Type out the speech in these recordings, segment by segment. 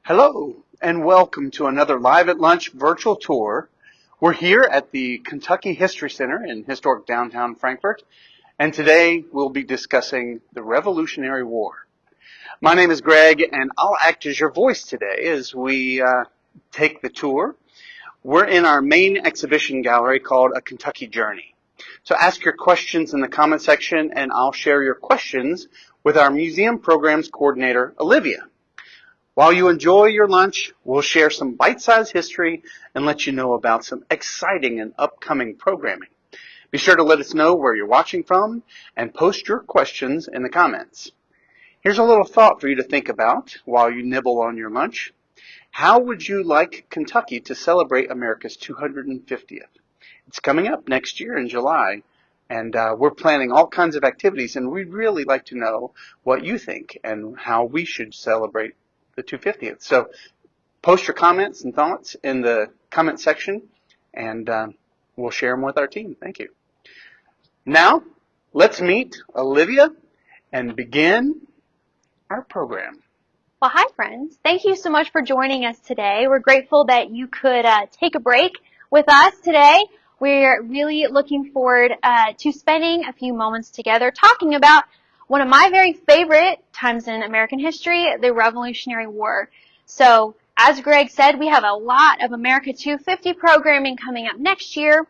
Hello, and welcome to another Live at Lunch virtual tour. We're here at the Kentucky History Center in historic downtown Frankfort, and today we'll be discussing the Revolutionary War. My name is Greg, and I'll act as your voice today as we take the tour. We're in our main exhibition gallery called A Kentucky Journey. So ask your questions in the comment section, and I'll share your questions with our museum programs coordinator, Olivia. While you enjoy your lunch, we'll share some bite-sized history and let you know about some exciting and upcoming programming. Be sure to let us know where you're watching from and post your questions in the comments. Here's a little thought for you to think about while you nibble on your lunch. How would you like Kentucky to celebrate America's 250th? It's coming up next year in July, and we're planning all kinds of activities, and we'd really like to know what you think and how we should celebrate the 250th. So post your comments and thoughts in the comment section, and we'll share them with our team. Thank you. Now, let's meet Olivia and begin our program. Well, hi, friends. Thank you so much for joining us today. We're grateful that you could take a break with us today. We're really looking forward to spending a few moments together talking about one of my very favorite times in American history, the Revolutionary War. So, as Greg said, we have a lot of America 250 programming coming up next year.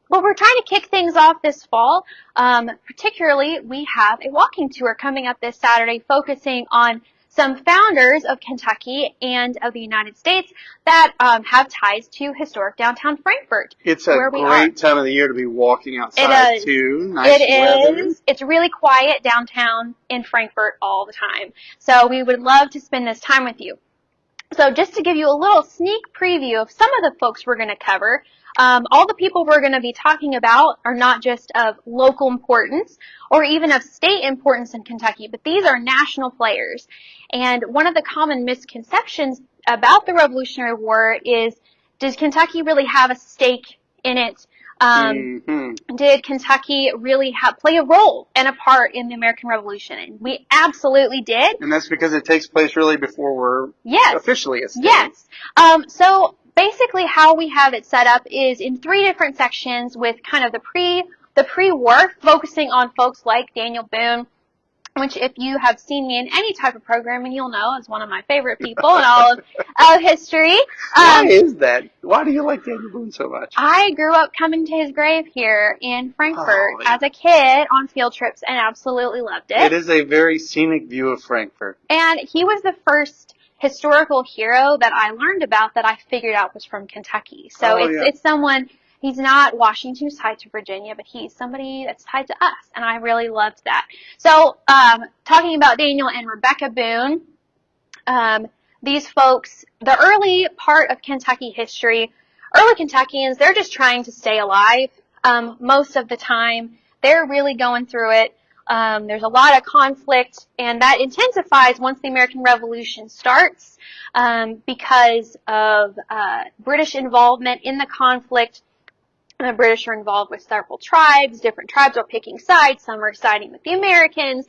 But we're trying to kick things off this fall. Particularly, we have a walking tour coming up this Saturday focusing on some founders of Kentucky and of the United States that have ties to historic downtown Frankfort. It's a great time of the year to be walking outside, too. Nice weather. It is. It's really quiet downtown in Frankfort all the time. So we would love to spend this time with you. So just to give you a little sneak preview of some of the folks we're going to cover, all the people we're going to be talking about are not just of local importance or even of state importance in Kentucky, but these are national players. And one of the common misconceptions about the Revolutionary War is, does Kentucky really have a stake in it? Did Kentucky really play a role and a part in the American Revolution? And we absolutely did. And that's because it takes place really before we're officially a state. Yes. So basically how we have it set up is in three different sections with kind of the pre-war, focusing on folks like Daniel Boone, which if you have seen me in any type of programming, you'll know is one of my favorite people in all of history. Why is that? Why do you like Daniel Boone so much? I grew up coming to his grave here in Frankfort as a kid on field trips and absolutely loved it. It is a very scenic view of Frankfort. And he was the first historical hero that I learned about that I figured out was from Kentucky. So it's someone. He's not Washington who's tied to Virginia, but he's somebody that's tied to us, and I really loved that. So, talking about Daniel and Rebecca Boone, these folks, the early part of Kentucky history, early Kentuckians, they're just trying to stay alive. Most of the time, they're really going through it. There's a lot of conflict, and that intensifies once the American Revolution starts, because of British involvement in the conflict. The British are involved with several tribes. Different tribes are picking sides. Some are siding with the Americans.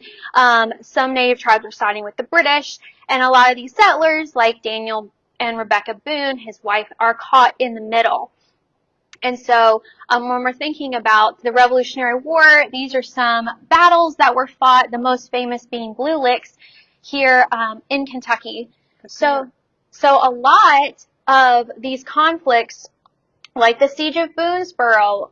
Some native tribes are siding with the British. And a lot of these settlers, like Daniel and Rebecca Boone, his wife, are caught in the middle. And so when we're thinking about the Revolutionary War, these are some battles that were fought, the most famous being Blue Licks here in Kentucky. So a lot of these conflicts, like the Siege of Boonesboro,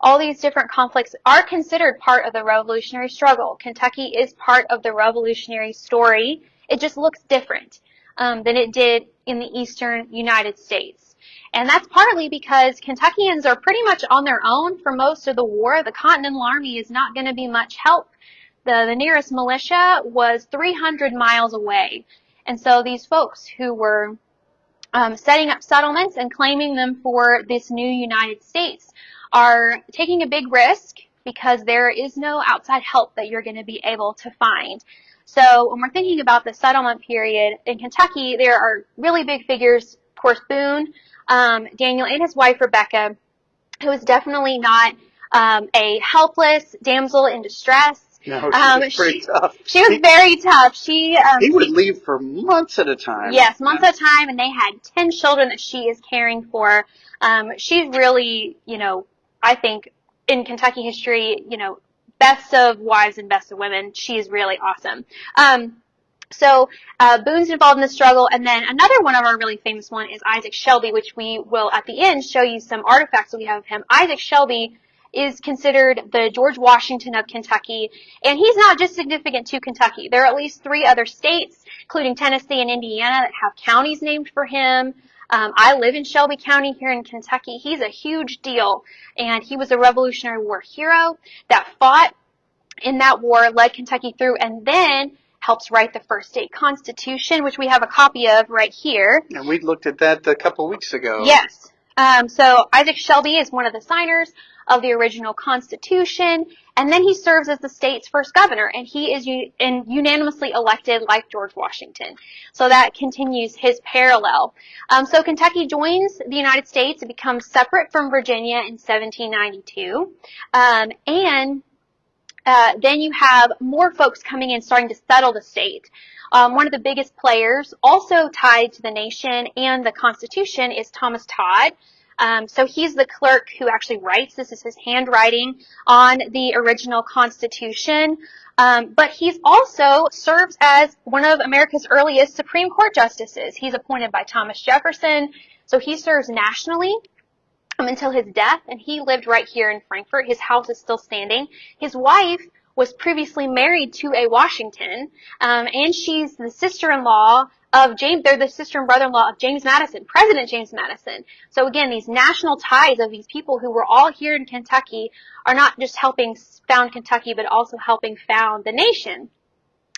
all these different conflicts are considered part of the Revolutionary struggle. Kentucky is part of the Revolutionary story. It just looks different than it did in the eastern United States. And that's partly because Kentuckians are pretty much on their own for most of the war. The Continental Army is not going to be much help. The nearest militia was 300 miles away. And so these folks who were setting up settlements and claiming them for this new United States are taking a big risk because there is no outside help that you're going to be able to find. So when we're thinking about the settlement period in Kentucky, there are really big figures, of course, Boone, Daniel and his wife Rebecca, who is definitely not a helpless damsel in distress. No, she was pretty tough. She was very tough. He would leave for months at a time. Yes, months at a time, and they had 10 children that she is caring for. She's really, I think in Kentucky history, best of wives and best of women. She's really awesome. So Boone's involved in the struggle, and then another one of our really famous one is Isaac Shelby, which we will at the end show you some artifacts that we have of him. Isaac Shelby is considered the George Washington of Kentucky, and he's not just significant to Kentucky. There are at least 3 other states, including Tennessee and Indiana, that have counties named for him. I live in Shelby County here in Kentucky. He's a huge deal, and he was a Revolutionary War hero that fought in that war, led Kentucky through, and then helps write the first state constitution, which we have a copy of right here. And we looked at that a couple weeks ago. Yes. So Isaac Shelby is one of the signers of the original Constitution, and then he serves as the state's first governor, and he is unanimously elected like George Washington. So that continues his parallel. So Kentucky joins the United States. It becomes separate from Virginia in 1792, and then you have more folks coming in starting to settle the state. One of the biggest players also tied to the nation and the Constitution is Thomas Todd. So he's the clerk who actually writes. This is his handwriting on the original Constitution. But he's also serves as one of America's earliest Supreme Court justices. He's appointed by Thomas Jefferson. So he serves nationally until his death, and he lived right here in Frankfort. His house is still standing. His wife was previously married to a Washington, and she's the sister-in-law of James. They're the sister and brother-in-law of James Madison, President James Madison. So again, these national ties of these people who were all here in Kentucky are not just helping found Kentucky, but also helping found the nation.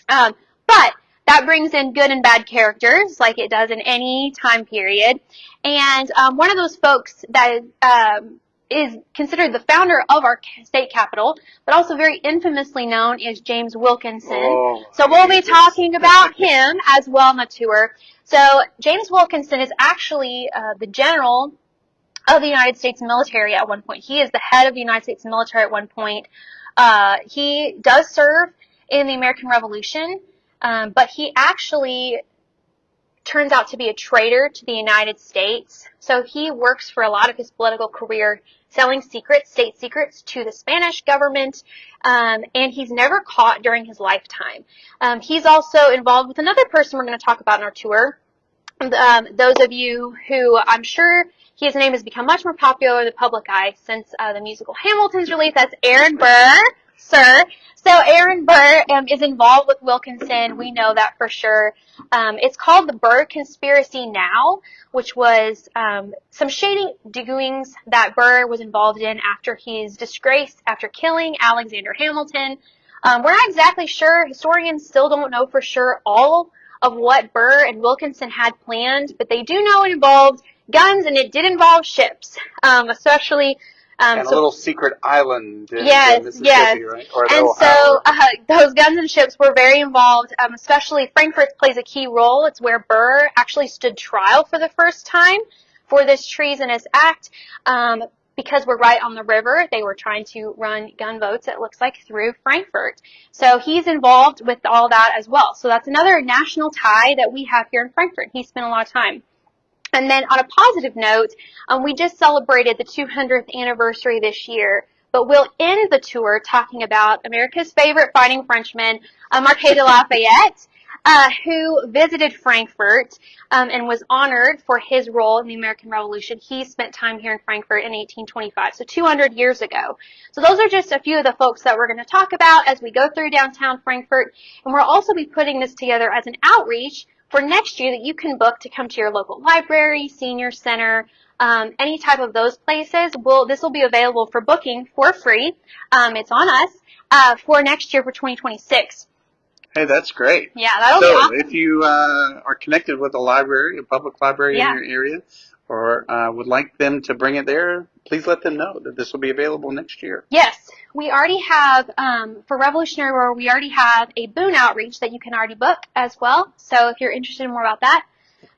But that brings in good and bad characters, like it does in any time period. And one of those folks that is considered the founder of our state capital, but also very infamously known, is James Wilkinson. So we'll be talking about him as well on the tour. So James Wilkinson is actually the general of the United States military at one point. He is the head of the United States military at one point. He does serve in the American Revolution. But he actually turns out to be a traitor to the United States. So he works for a lot of his political career selling secrets, state secrets, to the Spanish government, and he's never caught during his lifetime. He's also involved with another person we're going to talk about in our tour. Those of you who, I'm sure his name has become much more popular in the public eye since the musical Hamilton's release. That's Aaron Burr, sir. So Aaron Burr is involved with Wilkinson. We know that for sure. It's called the Burr Conspiracy now, which was some shady doings that Burr was involved in after his disgrace, after killing Alexander Hamilton. We're not exactly sure. Historians still don't know for sure all of what Burr and Wilkinson had planned, but they do know it involved guns and it did involve ships, especially and a little secret island in Mississippi, yes. right? Or and so those guns and ships were very involved, especially Frankfort plays a key role. It's where Burr actually stood trial for the first time for this treasonous act. Because we're right on the river, they were trying to run gunboats, it looks like, through Frankfort. So he's involved with all that as well. So that's another national tie that we have here in Frankfort. He spent a lot of time. And then on a positive note, we just celebrated the 200th anniversary this year, but we'll end the tour talking about America's favorite fighting Frenchman, Marquis de Lafayette, who visited Frankfort and was honored for his role in the American Revolution. He spent time here in Frankfort in 1825, so 200 years ago. So those are just a few of the folks that we're going to talk about as we go through downtown Frankfort, and we'll also be putting this together as an outreach for next year that you can book to come to your local library, senior center, any type of those places. This will be available for booking for free. It's on us for next year for 2026. Hey, that's great. Yeah, that'll be awesome. So if you are connected with a library, a public library in your area, or would like them to bring it there, please let them know that this will be available next year. Yes, we already have, for Revolutionary War, we already have a Boone outreach that you can already book as well. So if you're interested in more about that,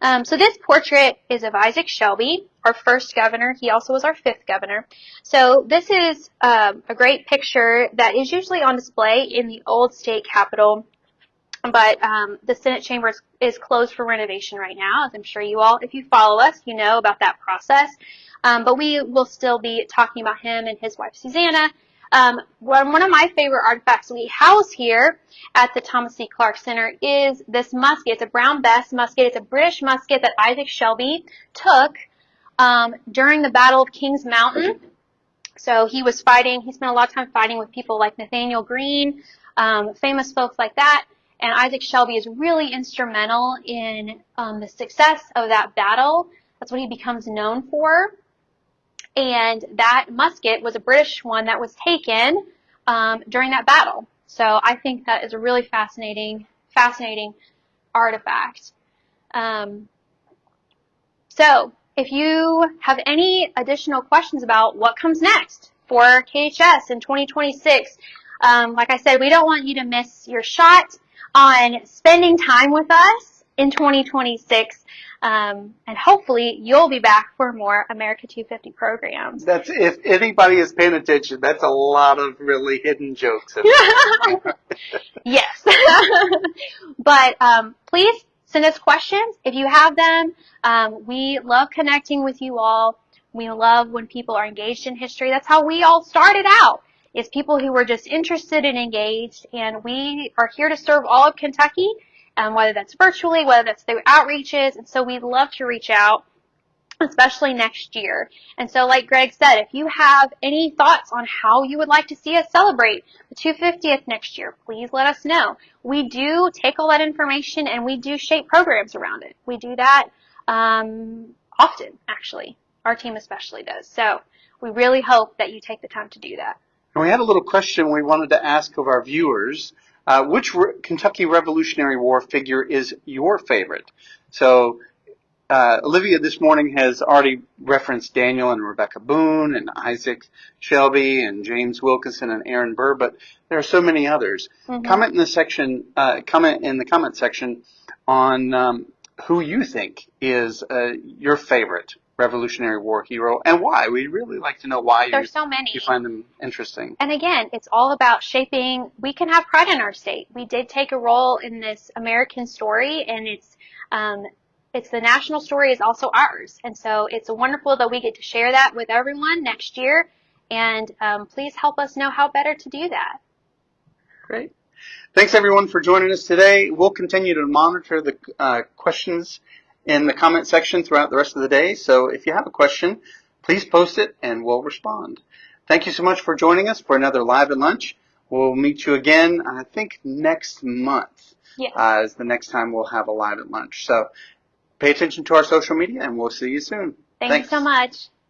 So this portrait is of Isaac Shelby, our first governor. He also was our 5th governor. So this is a great picture that is usually on display in the old state capitol. But the Senate chamber is closed for renovation right now, as I'm sure you all, if you follow us, you know about that process. But we will still be talking about him and his wife, Susanna. One of my favorite artifacts we house here at the Thomas C. Clark Center is this musket. It's a Brown Bess musket. It's a British musket that Isaac Shelby took during the Battle of Kings Mountain. So he spent a lot of time fighting with people like Nathaniel Greene, famous folks like that. And Isaac Shelby is really instrumental in the success of that battle. That's what he becomes known for. And that musket was a British one that was taken during that battle. So I think that is a really fascinating artifact. So if you have any additional questions about what comes next for KHS in 2026, like I said, we don't want you to miss your shot on spending time with us in 2026, and hopefully you'll be back for more America 250 programs. That's, if anybody is paying attention, that's a lot of really hidden jokes. Yes. But please send us questions if you have them. We love connecting with you all. We love when people are engaged in history. That's how we all started out. Is people who were just interested and engaged, and we are here to serve all of Kentucky, whether that's virtually, whether that's through outreaches, and so we'd love to reach out, especially next year. And so like Greg said, if you have any thoughts on how you would like to see us celebrate the 250th next year, please let us know. We do take all that information and we do shape programs around it. We do that often, actually. Our team especially does. So we really hope that you take the time to do that. And we had a little question we wanted to ask of our viewers. Which Kentucky Revolutionary War figure is your favorite? So Olivia this morning has already referenced Daniel and Rebecca Boone and Isaac Shelby and James Wilkinson and Aaron Burr, but there are so many others. Mm-hmm. Comment in the comment section on who you think is your favorite Revolutionary War hero and why. We'd really like to know why There's so many. You find them interesting. And again, it's all about shaping. We can have pride in our state. We did take a role in this American story, and it's the national story is also ours. And so it's wonderful that we get to share that with everyone next year. And please help us know how better to do that. Great. Thanks, everyone, for joining us today. We'll continue to monitor the questions in the comment section throughout the rest of the day. So if you have a question, please post it and we'll respond. Thank you so much for joining us for another Live at Lunch. We'll meet you again, I think, next month. Yes. Is the next time we'll have a Live at Lunch. So pay attention to our social media, and we'll see you soon. Thanks so much.